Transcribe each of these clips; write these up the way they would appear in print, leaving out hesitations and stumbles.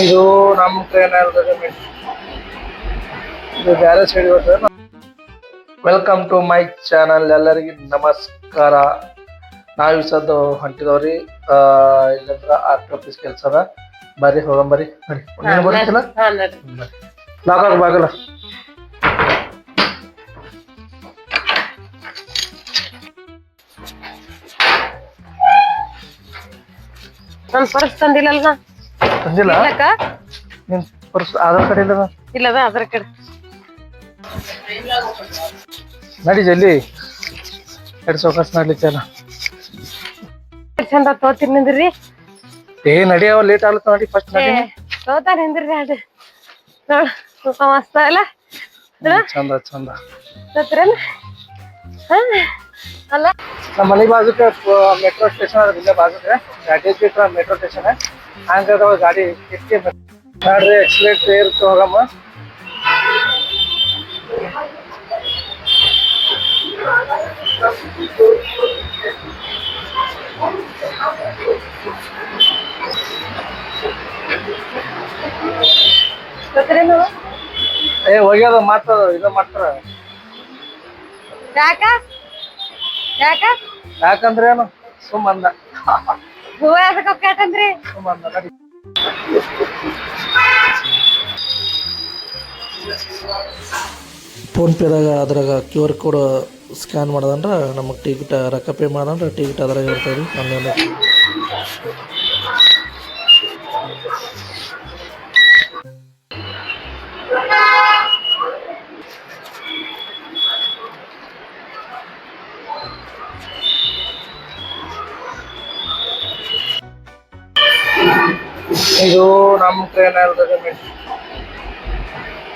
ಇದು ನಮ್ಮ ಟ್ರೈನ್ ಇದು ಬೇರೆ ಸೈಡ್ ಬರ್ತದೆ. Welcome to my channel. ಎಲ್ಲರಿಗೂ ನಮಸ್ಕಾರ. ನಾವು ಸದ್ದು ಹೊಂಟಿದವ್ರಿ. ಇಲ್ಲಂದ್ರ ಆಫೀಸ್ ಕೆಲಸ ಅದ. ಬರ್ರಿ ಹೋಗಂಬರ್ರಿ. ನೀನು ಬರ್ತಿಲ್ಲ ಲಾಕ್ ಬಾಗಲ್ಲ. ನನ್ ಪರ್ಸ್ ತಂದಿಲ್ಲ. ತಂದಿಲ್ಲ ನಿನ್ ಪರ್ಸ್ ಆಧಾರ್ ಕಾರ್ಡ್ ಇಲ್ಲ. ಇಲ್ಲದ ಆಧಾರ್ ಕಾರ್ಡ್. ನಡಿ ಜಲ್ದಿ ಎರಡು ಸೌಕಾಸ್ ನಡ್ಲಿಕ್ಕೆಲ್ಲ. ಚಂದ ತೋತಿರ್ ನಿಂದ್ರಿ. ನಡಿಯವ ಲೇಟ್ ಆಗ್ಲತ್ತ. ನೋಡಿ ಫಸ್ಟ್ ನಡಿ. ತೋತಾರ ನಿಂದ್ರಿ. ಅದು ಮಸ್ತ ಅಲ್ಲ. ಚಂದ ಚಂದ ತೋತ್ರೇನ ಅಲ್ಲ. ನಮ್ಮ ಮನೆ ಬಾಜುಕ ಮೆಟ್ರೋ ಸ್ಟೇಷನ್ ಅದ. ಇಲ್ಲೇ ಬಾಜುಕ ಗಾಡಿ ಮೆಟ್ರೋ ಸ್ಟೇಷನ್ ಹಂಗ ಗಾಡಿ ಎಷ್ಟೇ ನೋಡ್ರಿ. ಎಕ್ಸಲೇಟ್ ಇರುತ್ತೆ ಹೋಗಮ್ಮ. ಹೋಗ್ಯದ ಮಾತದ ಇದು ಮಾಡ್ತಾರ. ಯಾಕ ಯಾಕ ಯಾಕಂದ್ರೆ ಏನು ಸುಮ್ಮಂದ ಹೂವ ಅದಕ್ಕೆ ಕೇಟಂದ್ರಿ. ಸುಮ್ಮಂದ ನಡಿ. ಫೋನ್ಪೇದಾಗ ಅದ್ರಾಗ QR ಕೋಡ್ ಸ್ಕ್ಯಾನ್ ಮಾಡ್ದಂದ್ರೆ ನಮಗೆ ಟಿಕೆಟ್ ರೊಕ್ಕ ಪೇ ಮಾಡ್ದಂದ್ರೆ ಟಿಕೆಟ್ ಅದ್ರಾಗ ಇರ್ತದೆ ರೀ. ಆನ್ಲೈನ್ ಇದು ನಮ್ಮ ಟ್ರೈನ್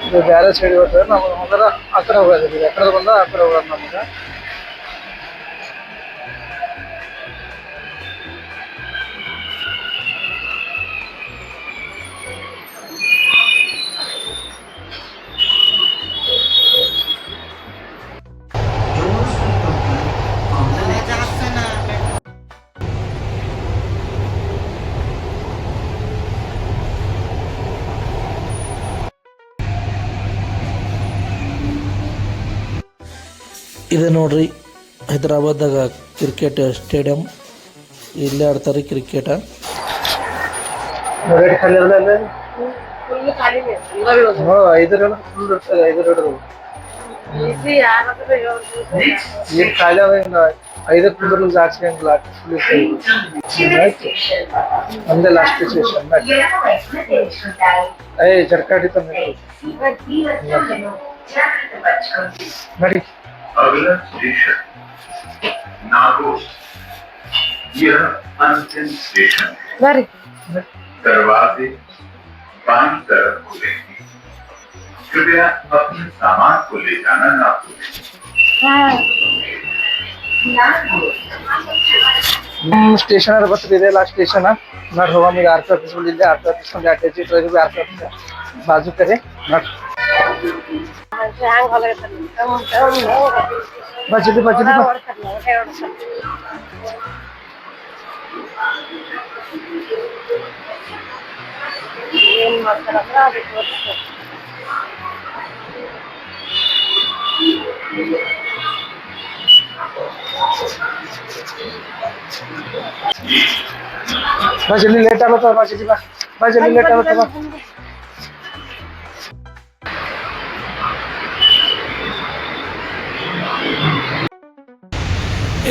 ಇದು ಬೇರೆ ಸೈಡ್ ಬರ್ತದೆ. ನಮಗೆ ಮೊದಲ ಆ ಕಡೆ ಹೋಗೋದಿಲ್ಲ. ಆ ಕಡೆ ಬಂದ ಆ ಕಡೆ ಹೋಗೋದು ನಮಗೆ. ಇದೆ ನೋಡ್ರಿ ಹೈದರಾಬಾದ್ದಾಗ ಕ್ರಿಕೆಟ್ ಸ್ಟೇಡಿಯಂ. ಇಲ್ಲೇ ಆಡ್ತಾರೆ ಕ್ರಿಕೆಟ. ಐದು ಕುಂದ್ರು ಜಾಸ್ತಿ ಒಂದೇ ಲಾಸ್ಟ್ ಸ್ಟೇಷನ್ ಜರ್ಕಾಡಿ ನಡಿ. अगला स्टेशन नागौर। यह अंतिम स्टेशन है। ಬರ್ರಿ. दरवाजे बाईं तरफ खुलेंगे। कृपया अपने सामान को ले जाना ना भूलें। ಸ್ಟೇಷನ್ ಬರ್ತಿದೆ. ಲಾಸ್ಟ್ ಸ್ಟೇಷನ್ ನೋಡಿ ಹೋಗಮ್. ಈಗ ಆರ್ ಪಿ ಆಫೀಸ್ ಬಂದಿದ್ದೆ. ಆರ್ ಪಿ ಆಫೀಸ್ ಒಂದು ಅಟ್ಯಾಚ್ ಇಟ್ಟು ಆರ್ ಪಿ ಆಫೀಸ್ ಬಾಜು ಕರೆ ನೋಡಿ. ಬಜ್ಜಿ ಬಜ್ಜಿ ಏನ್ ಮಾಡ್ತಾರಂದ್ರ ಅದಕ್ಕೆ ಓಡಿಸ್ತಾರೆ. ಬಾ ಜಲ್ದಿ ಲೇಟ್ ಆಗ್ಲತ್ತವ. ಬಾ ಜಲ್ದಿ ಬಾ. ಬಾ ಜಲ್ದಿ ಲೇಟ್ ಆಗ್ಲತ್ತವ.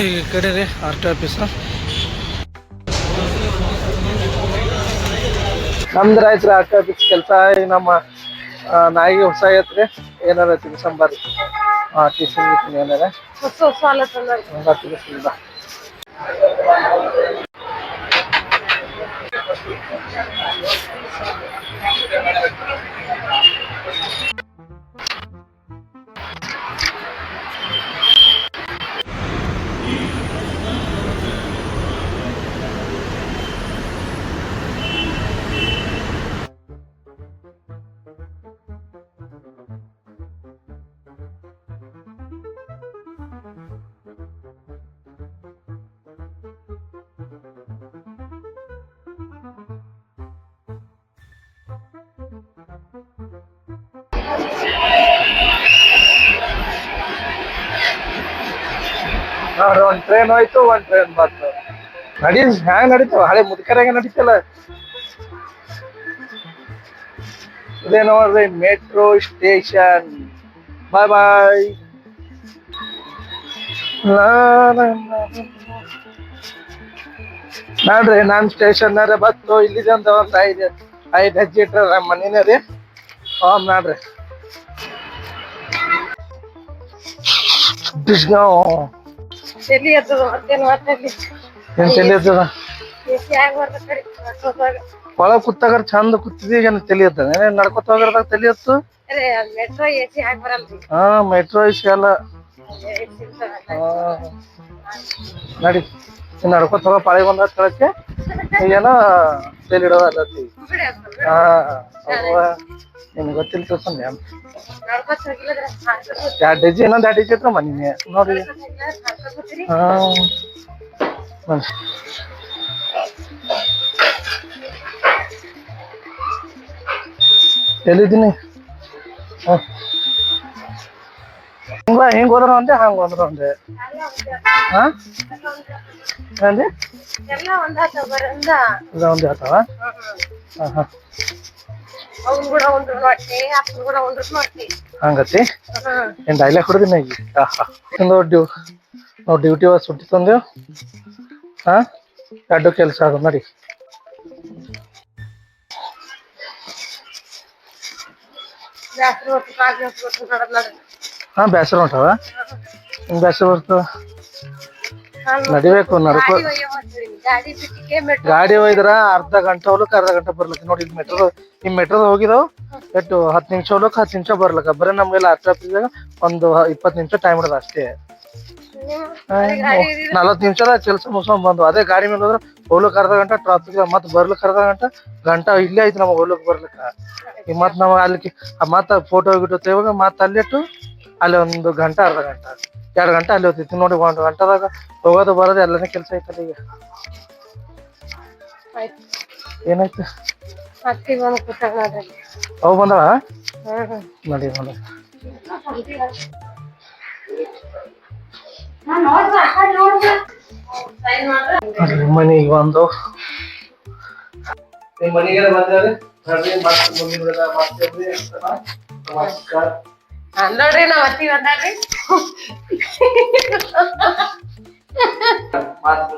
ಈ ಕಡೆ ರೀ ಆರ್ ಟಿ ಆಫೀಸ್. ನಮ್ದು ಆಯ್ತು ಆರ್ ಟಿ ಆಫೀಸ್ ಕೆಲಸ. ನಮ್ಮ ನಾಯಿಗೆ ಹೊಸ ಐತ್ರಿ. ಏನಾರ ತಿನ್ಸಂಬರ್ರಿ. ಟಿಫಿನ್ ಗಿಫಿನ್ ಏನಾರ ಹೊಸ ಹೊಸ ಅಲ್ಲ ತಂದ ತಿನ್ನಿಸ್ಲಿಲ್ಲ. ನೋಡ್ರಿ ಒಂದ್ ಟ್ರೈನ್ ಹೋಯ್ತು ಒಂದ್ ಟ್ರೈನ್ ಬಂತು. ಹ್ಯಾಂಗ ನಡೀತಾವ ಹಳೆ ಮುದುಕರಾಗ ನಡೀತಲ್ಲ. ಇದೇ ನೋಡ್ರಿ ಮೆಟ್ರೋ ಸ್ಟೇಷನ್. ಬಾಯ್ ಬಾಯ್. ನೋಡ್ರಿ ನಾನ್ ಸ್ಟೇಷನ್ ಬತ್ತು ಇಲ್ಲಿದೆ ಅಂತ ಒಂದ್ ಐದ್ ಹೆಜ್ಜೆ ಇಟ್ರ ನಮ್ಮ ಮನೇನೇ ರೀ. ನೋಡ್ರಿ ಎಲ್ಲಿ ಎತ್ತದ ಮತ್ತೇನ್ ಮಾತಾಡ್ಲಿ. ಏನ್ ತಲಿ ಹತ್ತದ ಎಸಿ ಆಗಿ ಬರ್ತದೆ ಮೆಟ್ರೋದಾಗ. ಒಳಗ್ ಕೂತಾಗ ಚಂದ ಕೂತಿದ್ವಿ ಏನ್ ತಲಿ ಹತ್ತದ ನಡ್ಕೊತ ಹೋಗಿರ್ದಾಗ ತಲಿ ಹತ್ತು. ಮೆಟ್ರೋ ಎಸಿ ಆಗಿ ಬರಲ್ರಿ. ಮೆಟ್ರೋ ಇಸಿ ಅಲ್ಲ. ನಡಿ ನಡ್ಕೊತ ಹೋಗೋ ಪಾಳಿ ಬಂದ ಕಳಕ್ಕೆ ಏನೋ ತಲಿ ಇಡೋದ ಅಲ್ಲತ್ತಿ. ನಿನ್ ಗೊತ್ತಿಲ್ಲ ತಿಳ್ಕೊಂಡೆ ಎರಡ್ ಹೆಜ್ಜೆ ಇನ್ನೊಂದ್ 2 ಹೆಜ್ಜೆ ಹತ್ರ ಮನೆ ನೋಡ್ರಿ. ಎಲ್ಲಿದ್ದೀನಿ ಹಿಂಗ್ ಹೋದ್ರ ಒಂದೇ ಹಂಗ ಹೋದ್ರ ಒಂದೇ. ಅಂದೆ ಎಲ್ಲ ಒಂದಾತ ಬರಂದ ಒಂದೇ ಆತವ. ಅವ್ನ್ ಕೂಡ ಒಂದ್ರು ನೋಡ್ತಿ ಅಪ್ಪನ್ ಕೂಡ ಒಂದ್ರು ನೋಡ್ತಿ ಹಂಗತಿ ಏನ್ ಡೈಲಾಗ್ ಹೊಡೆದಿನ ಈಗ. ನಾವು ಡ್ಯೂಟಿ ಸುಟ್ಟಿ ತಂದೇವ್. ಎರಡು ಕೆಲಸ ಅದು ನಡಿ. ಬೇಸರ ಹೊಂಟವ. ಬೇಸರ ಬರ್ತದ ನಡಿಬೇಕು ನಡ್ಕೊ. ಗಾಡಿ ಒಯ್ದ್ರ ಅರ್ಧ ಗಂಟೆ ಹೋಗ್ಲಕ್ ಅರ್ಧ ಗಂಟೆ ಬರ್ಲಕ್ಕ. ನೋಡಿ ಈ ಮೆಟ್ರೋದ ಹೋಗಿದಾವ್ ಎಷ್ಟು 10 ನಿಮಿಷ ಹೋಗ್ಲಕ್ 10 ನಿಮಿಷ ಬರ್ಲಕ್ಕ. ಬರೀ ನಮ್ಗೆಲ್ಲ ಹತ್ತಿದಾಗ ಒಂದು 20 ನಿಮಿಷ ಟೈಮ್ ಇಡೋದು ಅಷ್ಟೇ. 40 ನಿಮಿಷದ ಕೆಲಸ ಮುಗಿಸ್ಕೊಂಡ್ ಬಂದು ಅದೇ ಗಾಡಿ ಮೇಲೆ ಹೋದ್ರ ಹೋಗ್ಲಕ್ ಅರ್ಧ ಗಂಟೆ ಟ್ರಾಫಿಕ್ ಮತ್ ಬರ್ಲಿಕ್ ಅರ್ಧ ಗಂಟೆ ಇಲ್ಲೇ ಐತಿ ನಮಗ್ ಹೋಗ್ಲಕ್ ಬರ್ಲಿಕ್ಕ. ಈ ಮತ್ ನಾವ್ ಅಲ್ಲಿ ಮತ್ತ ಫೋಟೋ ಗಿಟೋ ತೆಗಿವಾಗ ಮತ್ ಅಲ್ಲಿಟ್ಟು ಅಲ್ಲಿ 1 ಗಂಟೆ ಅರ್ಧ ಗಂಟೆ 2 ಗಂಟೆ ಅಲ್ಲಿ ಹೋಗ್ತೈತಿ ನೋಡಿ. 1 ಗಂಟೆದಾಗ ಹೋಗೋದು ಬರೋದು ಎಲ್ಲನೇ ಕೆಲಸ ಐತಲ್ಲ. ಈಗ ಏನಾಯ್ತು ಅವು ಬಂದವ ನಡಿ ನೋಡಿ. ಮನೆಗೆ ಬಂದು ಮನೆಗೆ ಬಂದ್ರಿ. ನಮಸ್ಕಾರ ನೋಡ್ರಿ ನಾವ್ ಅತ್ತಿ ಬಂದಾರ್ರಿ. ಮಾತು